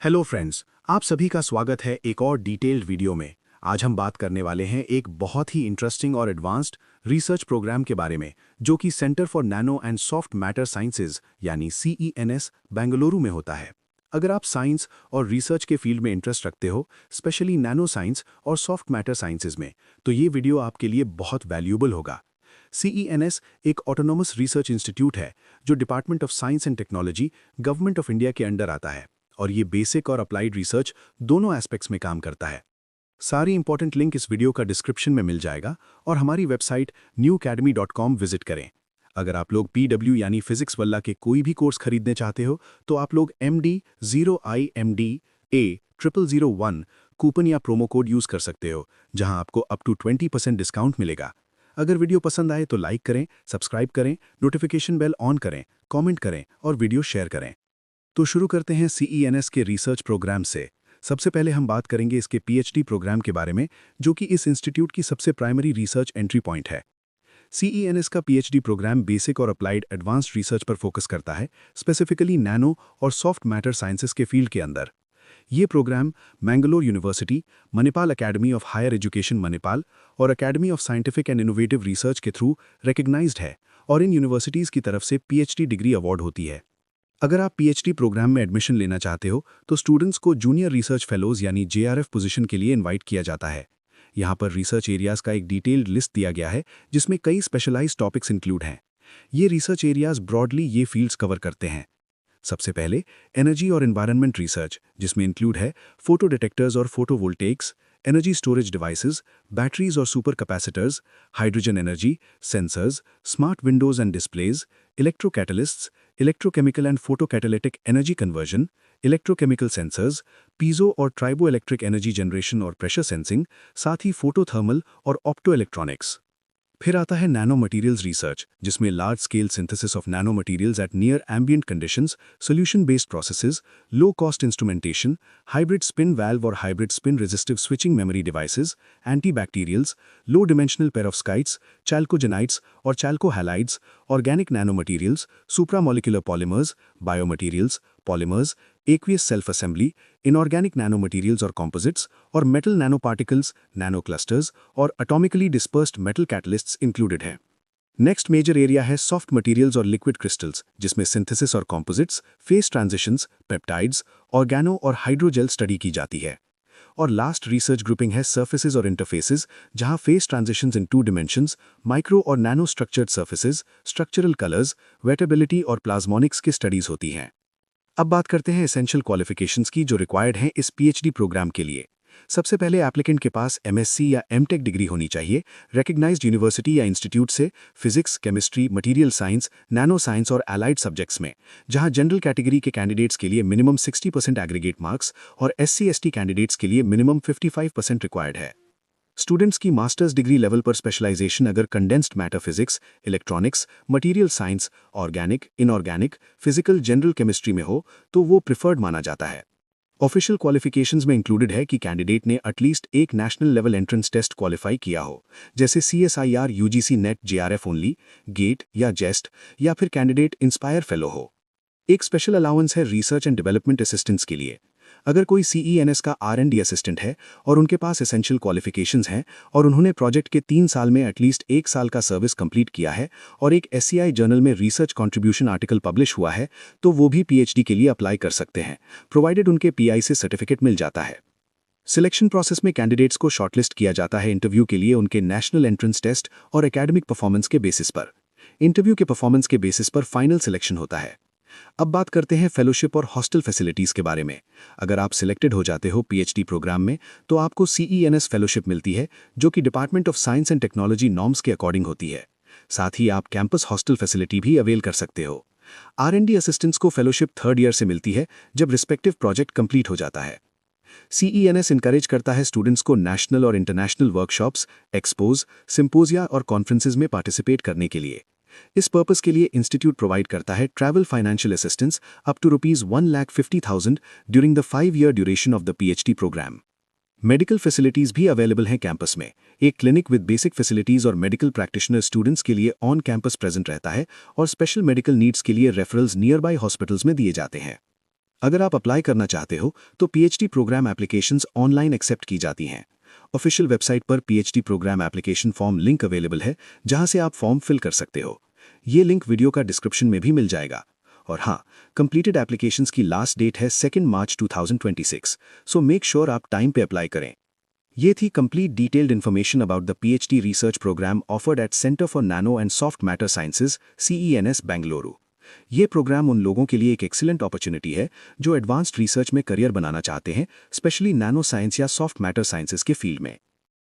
Hello friends, आप सभी का स्वागत है एक और डिटेल्ड वीडियो में। आज हम बात करने वाले हैं एक बहुत ही इंटरेस्टिंग और एडवांस्ड रिसर्च प्रोग्राम के बारे में, जो कि centre for nano and soft matter sciences यानी CENS बेंगलुरु में होता है। अगर आप साइंस और रिसर्च के फील्ड में इंटरेस्ट रखते हो, स्पेशली नैनो साइंस और सॉफ्ट मैटर साइंसेज में, तो ये वीडियो आपके लिए बहुत वैल्यूएबल होगा। CENS एक ऑटोनोमस रिसर्च इंस्टीट्यूट है जो department of science and technology, government of India के अंडर आता है, और ये बेसिक और अप्लाइड रिसर्च दोनों एस्पेक्ट्स में काम करता है। सारी इंपॉर्टेंट लिंक इस वीडियो का डिस्क्रिप्शन में मिल जाएगा, और हमारी वेबसाइट newacademy.com विजिट करें। अगर आप लोग PW यानी फिजिक्स वल्ला के कोई भी कोर्स खरीदने चाहते हो, तो आप लोग MD 0IMDA0001 कूपन या प्रोमो कोड यूज कर सकते हो, जहां आपको अप टू 20% डिस्काउंट मिलेगा। अगर वीडियो पसंद आए तो लाइक करें, सब्सक्राइब करें, नोटिफिकेशन बेल ऑन करें, कमेंट करें और वीडियो शेयर करें। तो शुरू करते हैं CENS के रिसर्च प्रोग्राम से। सबसे पहले हम बात करेंगे इसके PhD प्रोग्राम के बारे में, जो कि इस इंस्टीट्यूट की सबसे प्राइमरी रिसर्च एंट्री पॉइंट है। CENS का PhD प्रोग्राम बेसिक और अप्लाइड एडवांस्ड रिसर्च पर फोकस करता है, स्पेसिफिकली नैनो और सॉफ्ट मैटर साइंसेस के फील्ड के अंदर। ये program Mangalore university, Manipal academy of higher education Manipal और academy of scientific and innovative research के थ्रू रिकग्नाइज्ड है, और इन यूनिवर्सिटीज़ की तरफ से PhD डिग्री अवार्ड होती है। अगर आप PhD प्रोग्राम में एडमिशन लेना चाहते हो, तो स्टूडेंट्स को जूनियर रिसर्च फेलोज यानी JRF पोजीशन के लिए इनवाइट किया जाता है। यहाँ पर रिसर्च एरियाज का एक डिटेल्ड लिस्ट दिया गया है, जिसमें कई स्पेशलाइज्ड टॉपिक्स इंक्लूड हैं। ये रिसर्च एरियाज ब्रॉडली ये फील्ड्स कवर करते हैं। सबसे पहले एनर्जी और एनवायरनमेंट रिसर्च, जिसमें इंक्लूड है फोटो डिटेक्टर्स और photovoltaics, energy storage devices, batteries और super capacitors, hydrogen energy, sensors, smart windows and displays, electrocatalysts, electrochemical and photocatalytic energy conversion, electrochemical sensors, piezo और ट्राइबो इलेक्ट्रिक एनर्जी जनरेशन और pressure sensing, साथ ही photothermal और opto electronics. फिर आता है nano materials research, जिसमें large scale synthesis of nano materials at near ambient conditions, solution based processes, low cost instrumentation, hybrid spin valve और hybrid spin resistive switching memory devices, antibacterials, low dimensional perovskites, chalcogenides और chalcohalides, organic nano materials, supramolecular polymers, biomaterials, polymers, aqueous self assembly, inorganic nano materials और composites, और metal nano particles, nano clusters और atomically dispersed metal catalysts included हैं। Next major area है soft materials और liquid crystals, जिसमें synthesis और composites, phase transitions, peptides, organo और hydrogel study की जाती है। और लास्ट रिसर्च ग्रुपिंग है सर्फेसेज और इंटरफेसेस, जहां phase transitions in 2 dimensions, micro और nano structured surfaces, structural colours, wettability और प्लाज्मोनिक्स की स्टडीज होती हैं। अब बात करते हैं एसेंशियल क्वालिफिकेशंस की, जो रिक्वायर्ड हैं इस PhD प्रोग्राम के लिए। सबसे पहले एप्लीकेंट के पास MSc या MTech डिग्री होनी चाहिए, रिकग्नाइज्ड यूनिवर्सिटी या इंस्टीट्यूट से, physics, chemistry, material science, nano science और एलाइड सब्जेक्ट्स में, जहां जनरल कैटेगरी के कैंडिडेट्स के लिए मिनिमम 60% एग्रीगेट मार्क्स और SC/ST कैंडिडेट्स के लिए मिनिमम 55% रिक्वायर्ड है। स्टूडेंट्स की मास्टर्स डिग्री लेवल पर स्पेशलाइजेशन अगर condensed matter physics, electronics, material science, organic, inorganic, physical, general chemistry में हो, तो वो प्रिफर्ड माना जाता है। ऑफिशियल क्वालिफिकेशंस में इंक्लूडेड है कि कैंडिडेट ने एटलीस्ट एक national level entrance test qualify किया हो, जैसे CSIR UGC NET JRF only, GATE या जेस्ट, या फिर कैंडिडेट इंस्पायर फेलो हो। एक स्पेशल अलाउंस है रिसर्च एंड डेवलपमेंट असिस्टेंट्स के लिए। अगर कोई CENS का R&D असिस्टेंट है और उनके पास एसेंशियल क्वालिफिकेशंस हैं और उन्होंने प्रोजेक्ट के 3 साल में एटलीस्ट 1 साल का सर्विस कंप्लीट किया है और एक SCI जर्नल में रिसर्च कंट्रीब्यूशन आर्टिकल पब्लिश हुआ है, तो वो भी PhD के लिए अप्लाई कर सकते हैं, प्रोवाइडेड उनके PI से सर्टिफिकेट मिल जाता है। सिलेक्शन प्रोसेस में कैंडिडेट्स को शॉर्टलिस्ट किया जाता है इंटरव्यू के लिए उनके नेशनल एंट्रेंस टेस्ट और एकेडमिक परफॉर्मेंस के बेसिस पर। इंटरव्यू के परफॉर्मेंस के बेसिस पर फाइनल सिलेक्शन होता है। अब बात करते हैं फेलोशिप और हॉस्टल फैसिलिटीज के बारे में। अगर आप सिलेक्टेड हो जाते हो PhD प्रोग्राम में, तो आपको CENS फेलोशिप मिलती है, जो कि department of science and technology norms के अकॉर्डिंग होती है। साथ ही आप कैंपस हॉस्टल फैसिलिटी भी अवेल कर सकते हो। R&D असिस्टेंट्स को फेलोशिप 3rd ईयर से मिलती है, जब रिस्पेक्टिव प्रोजेक्ट कंप्लीट हो जाता है। CENS इनकरेज करता है स्टूडेंट्स को नेशनल और इंटरनेशनल वर्कशॉप्स, एक्सपोज, सिंपोजिया और कॉन्फ्रेंसेज में पार्टिसिपेट करने के लिए। इस पर्पस के लिए इंस्टीट्यूट प्रोवाइड करता है travel financial assistance up to ₹1,50,000 during the 5-year duration of the PhD programme. Medical facilities भी अवेलेबल हैं कैंपस में। एक क्लिनिक विद बेसिक फैसिलिटीज और मेडिकल प्रैक्टिशनर स्टूडेंट्स के लिए ऑन कैंपस प्रेजेंट रहता है, और स्पेशल मेडिकल नीड्स के लिए रेफरल्स नियर बाय हॉस्पिटल्स में दिए जाते हैं। अगर आप अप्लाई करना चाहते हो तो PhD programme applications online accept की जाती हैं। ऑफिशियल वेबसाइट पर PhD programme application form link available है, जहां से आप फॉर्म फिल कर सकते हो। ये लिंक वीडियो का डिस्क्रिप्शन में भी मिल जाएगा। और हाँ, कंप्लीटेड एप्लीकेशंस की लास्ट डेट है 2 मार्च 2026, सो मेक श्योर आप टाइम पे अप्लाई करें। ये थी complete detailed information about the PhD research programme offered at centre for nano and soft matter sciences CENS Bengaluru. ये प्रोग्राम उन लोगों के लिए एक एक्सीलेंट अपॉर्चुनिटी है जो एडवांस्ड रिसर्च में करियर बनाना चाहते हैं, स्पेशली नैनो साइंस या सॉफ्ट मैटर साइंसेज के फील्ड में।